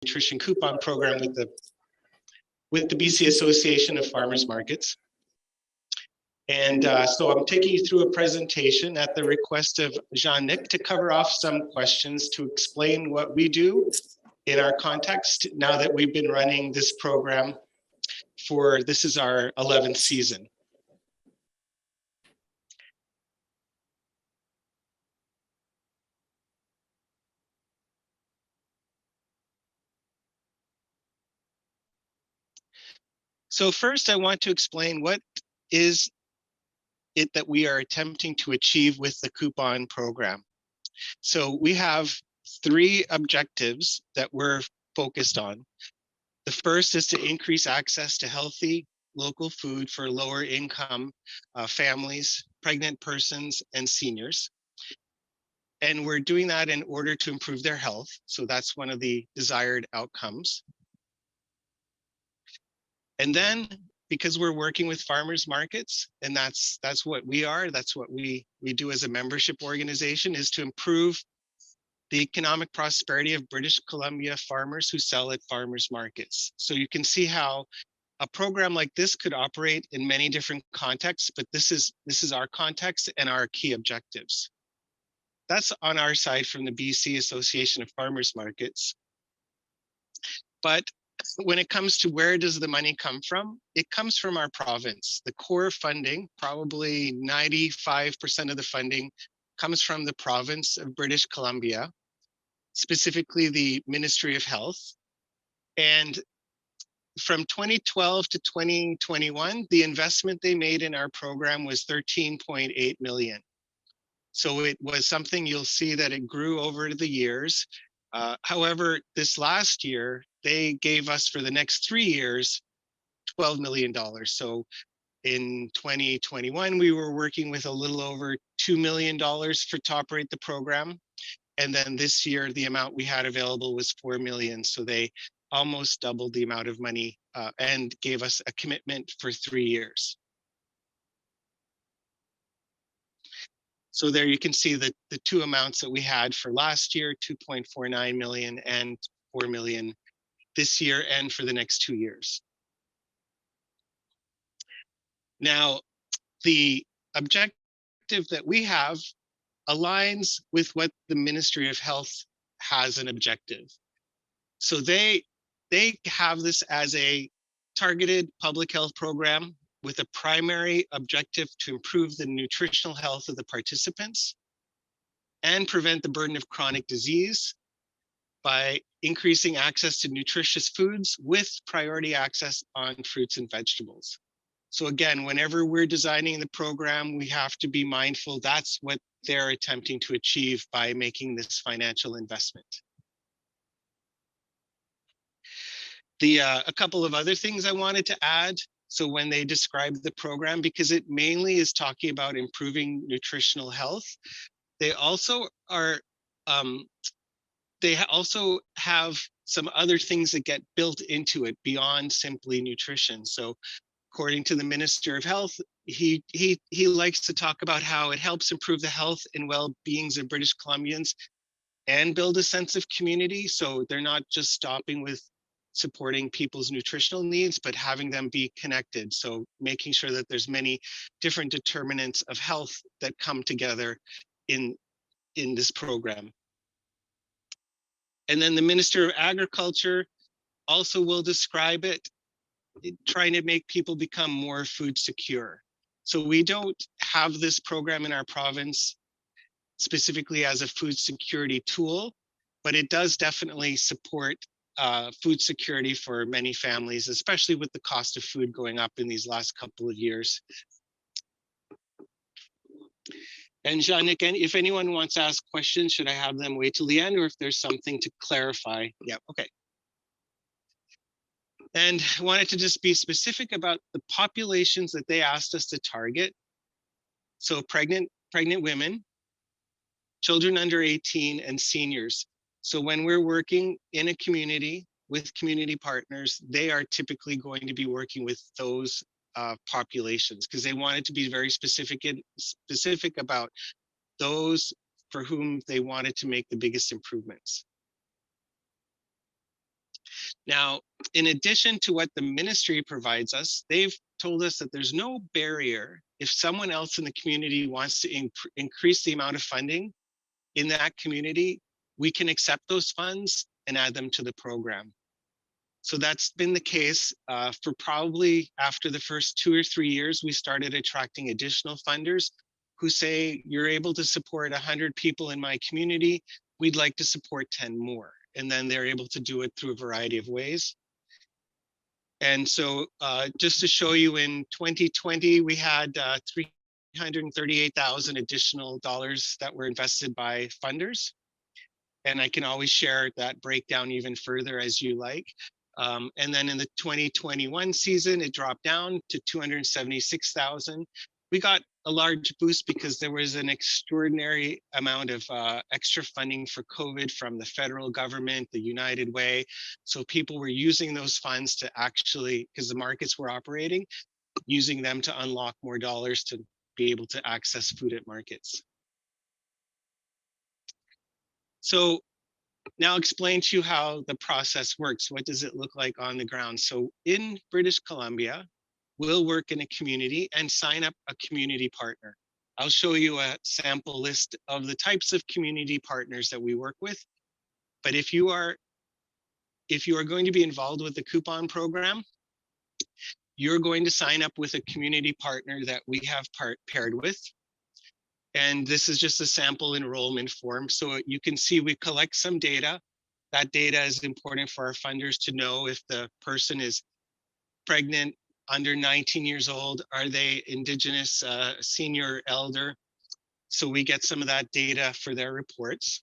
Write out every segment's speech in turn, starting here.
nutrition coupon program with the BC Association of Farmers Markets. And so I'm taking you through a presentation at the request of Jean-Nic to cover off some questions to explain what we do in our context now that we've been running this program this is our 11th season. So first, I want to explain what is it that we are attempting to achieve with the coupon program. So we have 3 objectives that we're focused on. The first is to increase access to healthy local food for lower income families, pregnant persons, and seniors. And we're doing that in order to improve their health. So that's one of the desired outcomes. And then, because we're working with farmers markets, and that's what we are, that's what we do as a membership organization, is to improve the economic prosperity of British Columbia farmers who sell at farmers markets. So you can see how a program like this could operate in many different contexts, but this is our context and our key objectives. That's on our side from the BC Association of Farmers Markets. But when it comes to where does the money come from, it comes from our province. The core funding, probably 95% of the funding, comes from the province of British Columbia, specifically the Ministry of Health. And from 2012 to 2021, the investment they made in our program was 13.8 million. So it was something you'll see that it grew over the years. However, this last year, they gave us for the next 3 years, $12 million. So in 2021, we were working with a little over $2 million to operate the program. And then this year, the amount we had available was 4 million. So they almost doubled the amount of money and gave us a commitment for 3 years. So there you can see the 2 amounts that we had for last year, 2.49 million and 4 million this year and for the next 2 years. Now, the objective that we have aligns with what the Ministry of Health has an objective. So they have this as a targeted public health program with a primary objective to improve the nutritional health of the participants and prevent the burden of chronic disease by increasing access to nutritious foods with priority access on fruits and vegetables. So again, whenever we're designing the program, we have to be mindful that's what they're attempting to achieve by making this financial investment. A couple of other things I wanted to add. So when they describe the program, because it mainly is talking about improving nutritional health, they also are, they also have some other things that get built into it beyond simply nutrition. So according to the Minister of Health, he likes to talk about how it helps improve the health and well-beings of British Columbians and build a sense of community. So they're not just stopping with supporting people's nutritional needs, but having them be connected. So making sure that there's many different determinants of health that come together in this program. And then the Minister of Agriculture also will describe it, trying to make people become more food secure. So we don't have this program in our province specifically as a food security tool, but it does definitely support food security for many families, especially with the cost of food going up in these last couple of years. And Jean-Nic, if anyone wants to ask questions, should I have them wait till the end, or if there's something to clarify? Yeah, okay. And I wanted to just be specific about the populations that they asked us to target. So pregnant women, children under 18, and seniors. So when we're working in a community with community partners, they are typically going to be working with those populations because they wanted to be very specific about those for whom they wanted to make the biggest improvements. Now, in addition to what the ministry provides us, they've told us that there's no barrier if someone else in the community wants to increase the amount of funding in that community, we can accept those funds and add them to the program. So that's been the case for probably after the first 2 or 3 years, we started attracting additional funders who say, you're able to support 100 people in my community, we'd like to support 10 more. And then they're able to do it through a variety of ways. And so just to show you, in 2020, we had 338,000 additional dollars that were invested by funders. And I can always share that breakdown even further as you like. And then in the 2021 season, it dropped down to 276,000. We got a large boost because there was an extraordinary amount of extra funding for COVID from the federal government, the United Way. So people were using those funds to actually, because the markets were operating, using them to unlock more dollars to be able to access food at markets. So now explain to you how the process works. What does it look like on the ground? So in British Columbia, we'll work in a community and sign up a community partner. I'll show you a sample list of the types of community partners that we work with. But if you are going to be involved with the coupon program, you're going to sign up with a community partner that we have paired with. And this is just a sample enrollment form. So you can see we collect some data. That data is important for our funders to know if the person is pregnant, under 19 years old, are they Indigenous, senior, elder? So we get some of that data for their reports.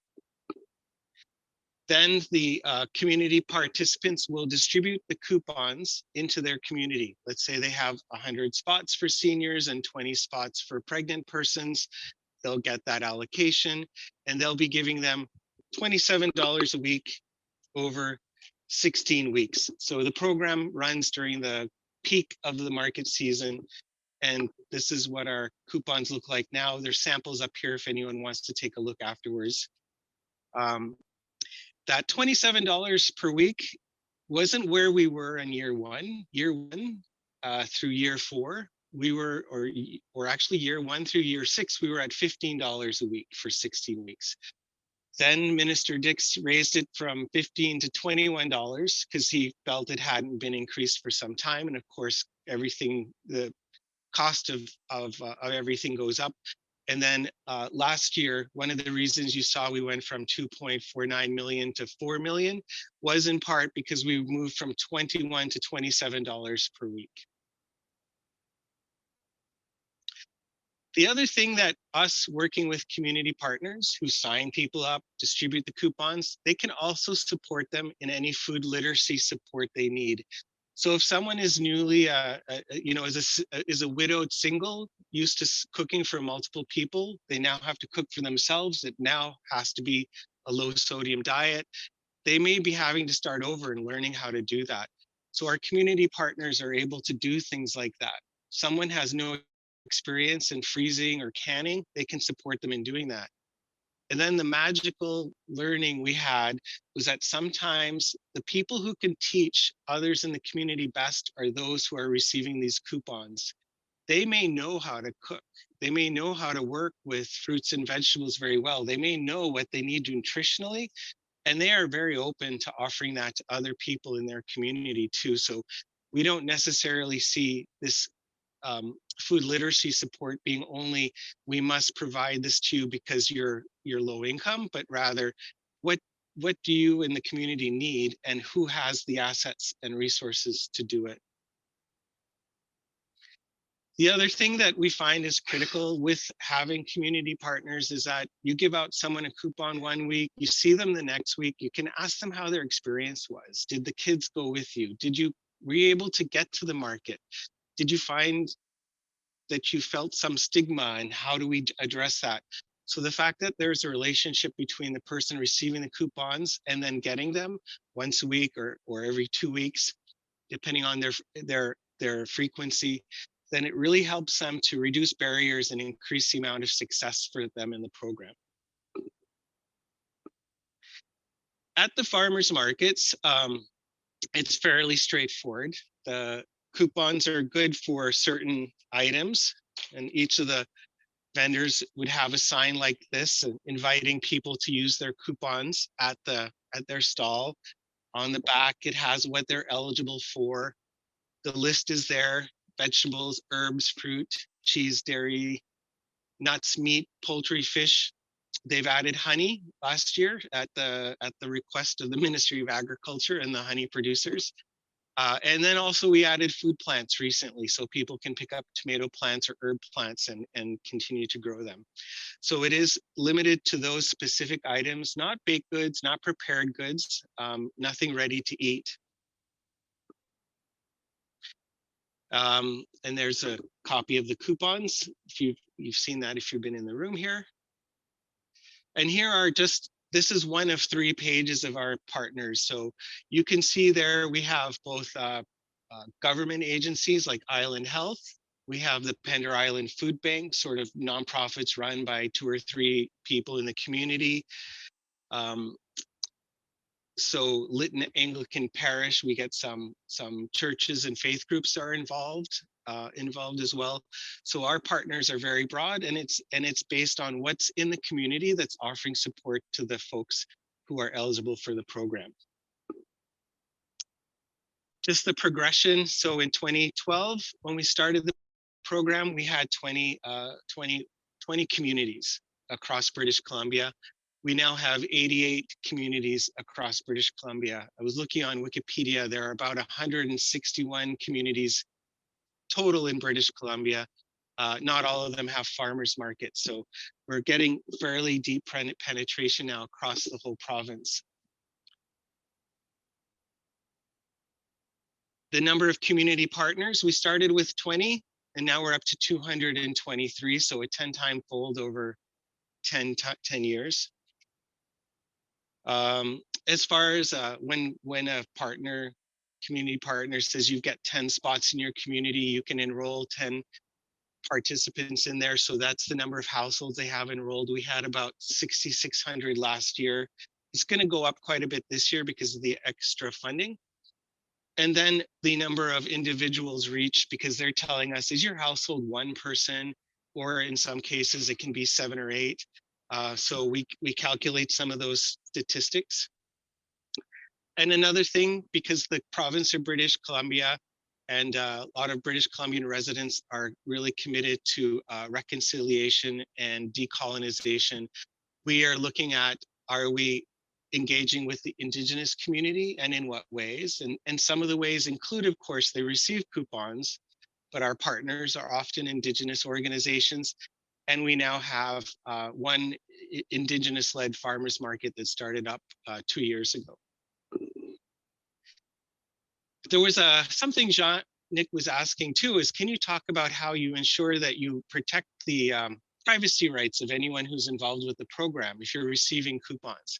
Then the community participants will distribute the coupons into their community. Let's say they have 100 spots for seniors and 20 spots for pregnant persons. They'll get that allocation, and they'll be giving them $27 a week over 16 weeks. So the program runs during the peak of the market season, and this is what our coupons look like now. There's samples up here if anyone wants to take a look afterwards. That $27 per week wasn't where we were in year one. Year one through year four, we were, or actually year one through year six, we were at $15 a week for 16 weeks. Then Minister Dix raised it from $15 to $21 because he felt it hadn't been increased for some time. And of course, everything, the cost of everything goes up. And then last year, one of the reasons you saw we went from 2.49 million to 4 million was in part because we moved from $21 to $27 per week. The other thing that us working with community partners who sign people up, distribute the coupons, they can also support them in any food literacy support they need. So if someone is newly, is a widowed single used to cooking for multiple people, they now have to cook for themselves. It now has to be a low sodium diet. They may be having to start over and learning how to do that. So our community partners are able to do things like that. Someone has no experience in freezing or canning, they can support them in doing that. And then the magical learning we had was that sometimes the people who can teach others in the community best are those who are receiving these coupons. They may know how to cook. They may know how to work with fruits and vegetables very well. They may know what they need nutritionally, and they are very open to offering that to other people in their community too. So we don't necessarily see this food literacy support being only, we must provide this to you because you're low income, but rather what do you in the community need and who has the assets and resources to do it. The other thing that we find is critical with having community partners is that you give out someone a coupon one week, you see them the next week, you can ask them how their experience was. Did the kids go with you? Were you able to get to the market? Did you find that you felt some stigma, and how do we address that? So the fact that there's a relationship between the person receiving the coupons and then getting them once a week or every 2 weeks, depending on their frequency, then it really helps them to reduce barriers and increase the amount of success for them in the program. At the farmers markets, It's fairly straightforward. The coupons are good for certain items, and each of the vendors would have a sign like this inviting people to use their coupons at their stall. On the back, it has what they're eligible for. The list is there: vegetables, herbs, fruit, cheese, dairy, nuts, meat, poultry, fish. They've added honey last year at the request of the Ministry of Agriculture and the honey producers. And then also we added food plants recently, so people can pick up tomato plants or herb plants and continue to grow them. So it is limited to those specific items, not baked goods, not prepared goods, nothing ready to eat. And there's a copy of the coupons, if you've seen that if you've been in the room here. And here are this is one of 3 pages of our partners. So you can see there we have both government agencies like Island Health. We have the Pender Island Food Bank, sort of nonprofits run by 2 or 3 people in the community. So Lytton Anglican Parish, we get some churches and faith groups are involved as well. So our partners are very broad, and it's based on what's in the community that's offering support to the folks who are eligible for the program. Just the progression. So in 2012, when we started the program, we had 20 communities across British Columbia. We now have 88 communities across British Columbia. I was looking on Wikipedia, there are about 161 communities total in British Columbia. Not all of them have farmers markets, so we're getting fairly deep penetration now across the whole province. The number of community partners, we started with 20, and now we're up to 223, so a 10-time fold over 10 years. As far as when a community partner says you get 10 spots in your community, you can enroll 10 participants in there. So that's the number of households they have enrolled. We had about 6,600 last year. It's going to go up quite a bit this year because of the extra funding. And then the number of individuals reached, because they're telling us, is your household 1 person? Or in some cases, it can be 7 or 8. So we calculate some of those statistics. And another thing, because the province of British Columbia and a lot of British Columbian residents are really committed to reconciliation and decolonization, we are looking at, are we engaging with the Indigenous community, and in what ways? And some of the ways include, of course, they receive coupons, but our partners are often Indigenous organizations. And we now have 1 Indigenous-led farmers market that started up 2 years ago. There was something Nick was asking too, is can you talk about how you ensure that you protect the privacy rights of anyone who's involved with the program if you're receiving coupons?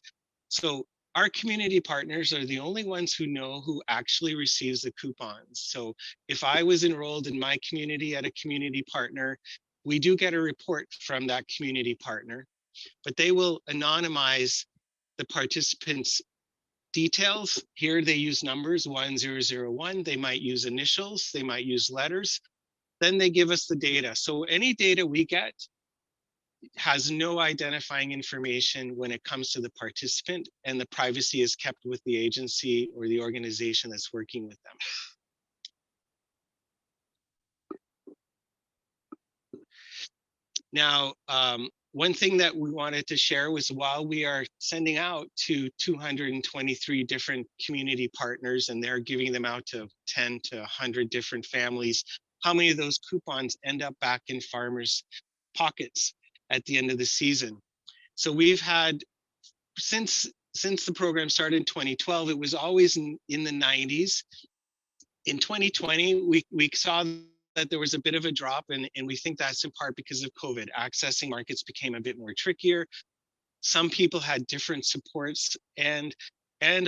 So our community partners are the only ones who know who actually receives the coupons. So if I was enrolled in my community at a community partner, we do get a report from that community partner, but they will anonymize the participants' details. Here they use numbers 1001, they might use initials, they might use letters. Then they give us the data. So any data we get has no identifying information when it comes to the participant, and the privacy is kept with the agency or the organization that's working with them. Now, one thing that we wanted to share was, while we are sending out to 223 different community partners, and they're giving them out to 10 to 100 different families, how many of those coupons end up back in farmers' pockets at the end of the season? So we've had, since the program started in 2012, it was always in the 90s. In 2020, we saw that there was a bit of a drop, and we think that's in part because of COVID. Accessing markets became a bit more trickier. Some people had different supports, and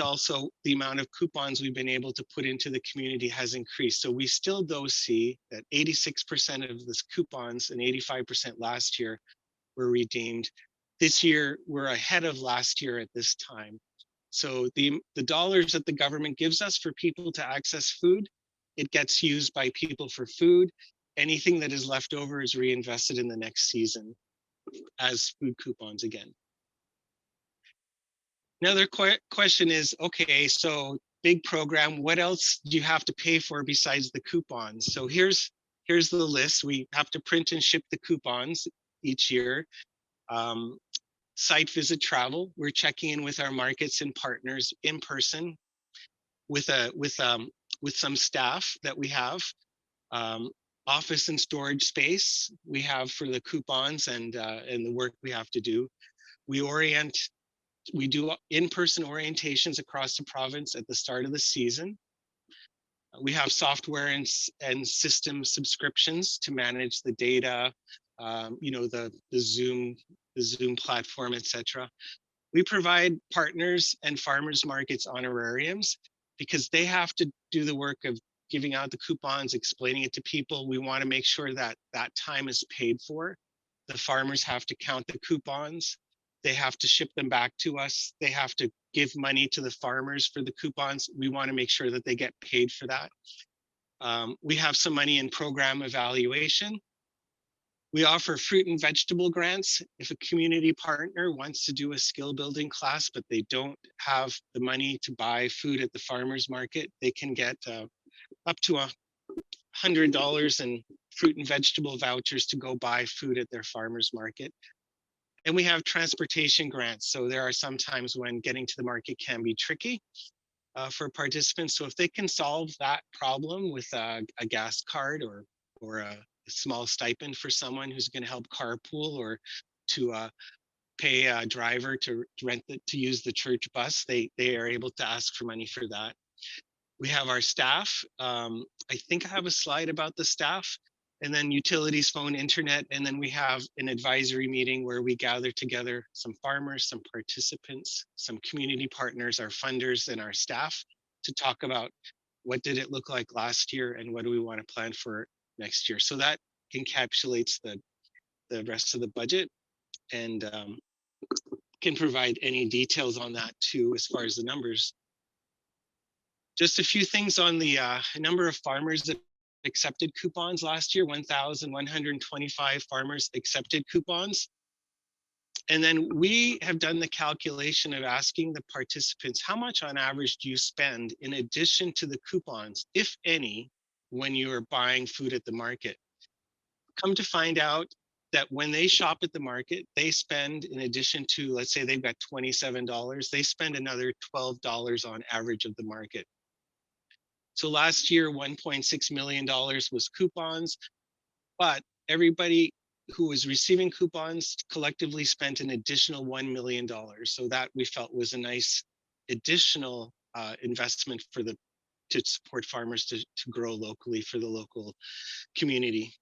also the amount of coupons we've been able to put into the community has increased. So we still do see that 86% of this coupons and 85% last year were redeemed. This year, we're ahead of last year at this time. So the dollars that the government gives us for people to access food, it gets used by people for food. Anything that is left over is reinvested in the next season as food coupons again. Another question is, okay, so big program, what else do you have to pay for besides the coupons? So here's the list. We have to print and ship the coupons each year. Site visit travel, we're checking in with our markets and partners in person with some staff that we have. Office and storage space we have for the coupons and the work we have to do. We do in-person orientations across the province at the start of the season. We have software and system subscriptions to manage the data, the Zoom platform, etc. We provide partners and farmers markets honorariums because they have to do the work of giving out the coupons, explaining it to people. We want to make sure that that time is paid for. The farmers have to count the coupons. They have to ship them back to us. They have to give money to the farmers for the coupons. We want to make sure that they get paid for that. We have some money in program evaluation. We offer fruit and vegetable grants. If a community partner wants to do a skill building class, but they don't have the money to buy food at the farmer's market, they can get up to $100 in fruit and vegetable vouchers to go buy food at their farmer's market. And we have transportation grants. So there are some times when getting to the market can be tricky for participants. So if they can solve that problem with a gas card or a small stipend for someone who's going to help carpool or to pay a driver to use the church bus, they are able to ask for money for that. We have our staff. I think I have a slide about the staff, and then utilities, phone, internet, and then we have an advisory meeting where we gather together some farmers, some participants, some community partners, our funders, and our staff to talk about what did it look like last year and what do we want to plan for next year. So that encapsulates the rest of the budget and can provide any details on that too as far as the numbers. Just a few things on the number of farmers that accepted coupons last year. 1,125 farmers accepted coupons. And then we have done the calculation of asking the participants, how much on average do you spend in addition to the coupons, if any, when you are buying food at the market? Come to find out that when they shop at the market, they spend, in addition to, let's say they've got $27, they spend another $12 on average of the market. So last year, $1.6 million was coupons, but everybody who was receiving coupons collectively spent an additional $1 million. So that we felt was a nice additional investment to support farmers to grow locally for the local community.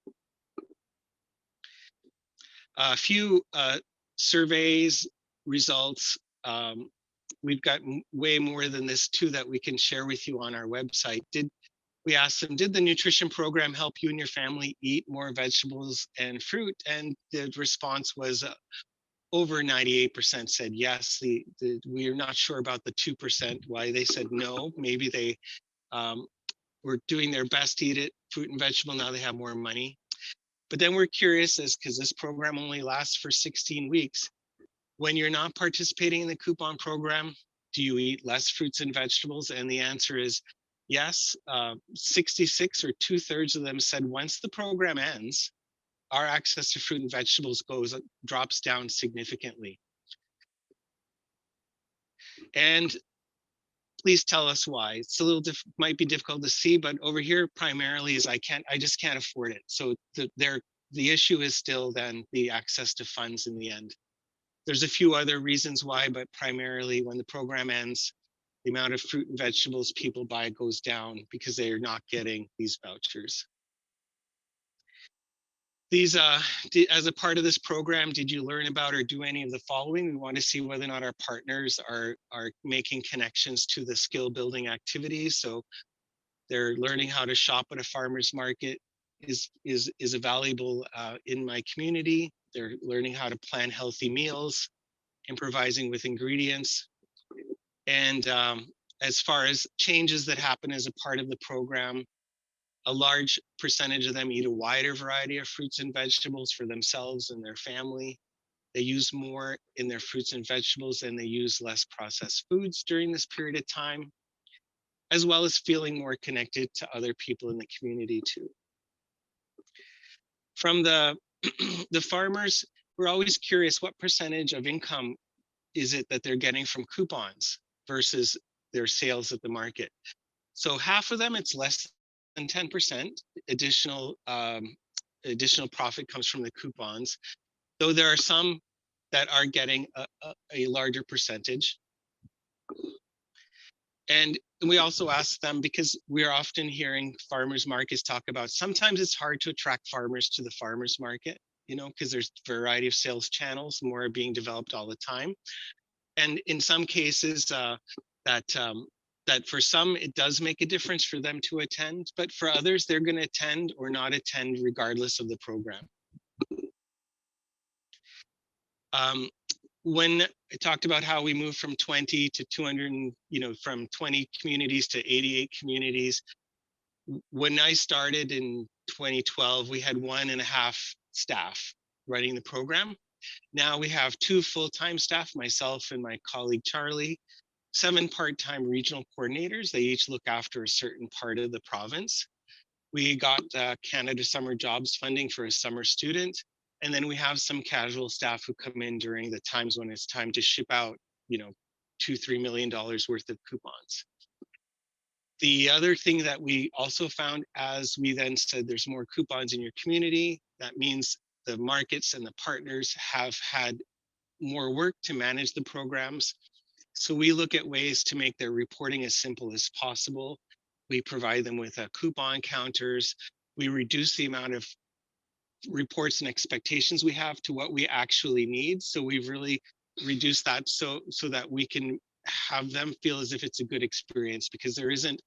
A few surveys, results. We've got way more than this too that we can share with you on our website. We asked them, did the nutrition program help you and your family eat more vegetables and fruit? And the response was over 98% said yes. We are not sure about the 2% why they said no. Maybe they were doing their best to eat it, fruit and vegetable, now they have more money. But then we're curious, because this program only lasts for 16 weeks. When you're not participating in the coupon program, do you eat less fruits and vegetables? And the answer is yes. 66 or 2/3 of them said once the program ends, our access to fruit and vegetables drops down significantly. And please tell us why. It's a little might be difficult to see, but over here primarily is I just can't afford it. So the issue is still then the access to funds in the end. There's a few other reasons why, but primarily when the program ends, the amount of fruit and vegetables people buy goes down because they are not getting these vouchers. These, as a part of this program, did you learn about or do any of the following? We want to see whether or not our partners are making connections to the skill building activities. So they're learning how to shop at a farmer's market is valuable in my community. They're learning how to plan healthy meals, improvising with ingredients. And as far as changes that happen as a part of the program, a large percentage of them eat a wider variety of fruits and vegetables for themselves and their family. They use more in their fruits and vegetables, and they use less processed foods during this period of time, as well as feeling more connected to other people in the community too. From the the farmers, we're always curious what percentage of income is it that they're getting from coupons versus their sales at the market. So half of them, it's less than 10% additional additional profit comes from the coupons, though there are some that are getting a larger percentage. And we also ask them, because we are often hearing farmers markets talk about, sometimes it's hard to attract farmers to the farmers market, you know, because there's a variety of sales channels, more are being developed all the time. And in some cases, that for some, it does make a difference for them to attend, but for others, they're going to attend or not attend regardless of the program. When I talked about how we moved from 20 to 200, you know, from 20 communities to 88 communities, when I started in 2012, we had 1.5 staff running the program. Now we have 2 full-time staff, myself and my colleague Charlie, 7 part-time regional coordinators. They each look after a certain part of the province. We got Canada Summer Jobs funding for a summer student. And then we have some casual staff who come in during the times when it's time to ship out, you know, $2-3 million worth of coupons. The other thing that we also found, as we then said, there's more coupons in your community, that means the markets and the partners have had more work to manage the programs. So we look at ways to make their reporting as simple as possible. We provide them with coupon counters. We reduce the amount of reports and expectations we have to what we actually need. So we've really reduced that so that we can have them feel as if it's a good experience, because there isn't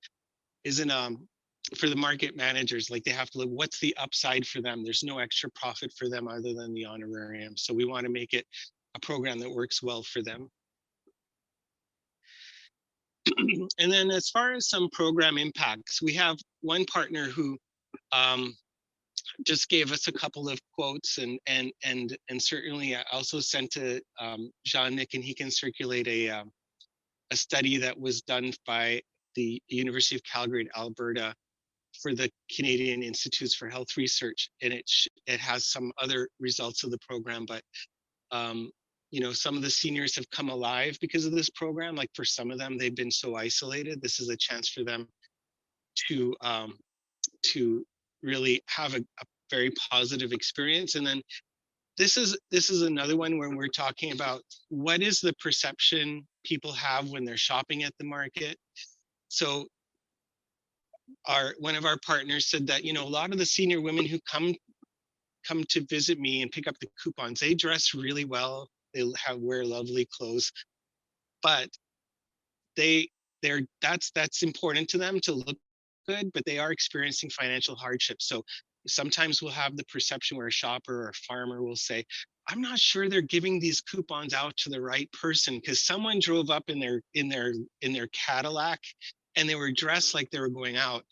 for the market managers, like, they have to look, what's the upside for them? There's no extra profit for them other than the honorarium. So we want to make it a program that works well for them. And then as far as some program impacts, we have one partner who just gave us a couple of quotes, and certainly I also sent to Jean-Nic, and he can circulate a study that was done by the University of Calgary in Alberta for the Canadian Institutes for Health Research, and it has some other results of the program. But you know, some of the seniors have come alive because of this program. Like, for some of them, they've been so isolated. This is a chance for them to really have a very positive experience. And then this is another one where we're talking about what is the perception people have when they're shopping at the market. So one of our partners said that, you know, a lot of the senior women who come to visit me and pick up the coupons, they dress really well, they wear lovely clothes, but that's important to them to look good, but they are experiencing financial hardship. So sometimes we'll have the perception where a shopper or a farmer will say, I'm not sure they're giving these coupons out to the right person, because someone drove up in their Cadillac and they were dressed like they were going out.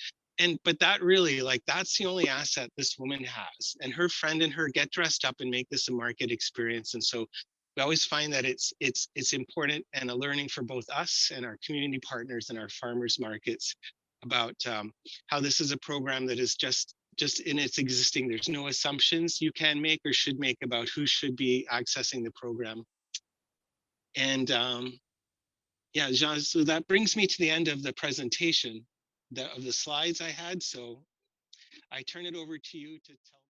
But that really, like, that's the only asset this woman has, and her friend and her get dressed up and make this a market experience. And so we always find that it's important and a learning for both us and our community partners and our farmers markets about how this is a program that is just in its existing. There's no assumptions you can make or should make about who should be accessing the program. And yeah, Jean, so that brings me to the end of the presentation, of the slides I had. So I turn it over to you to tell.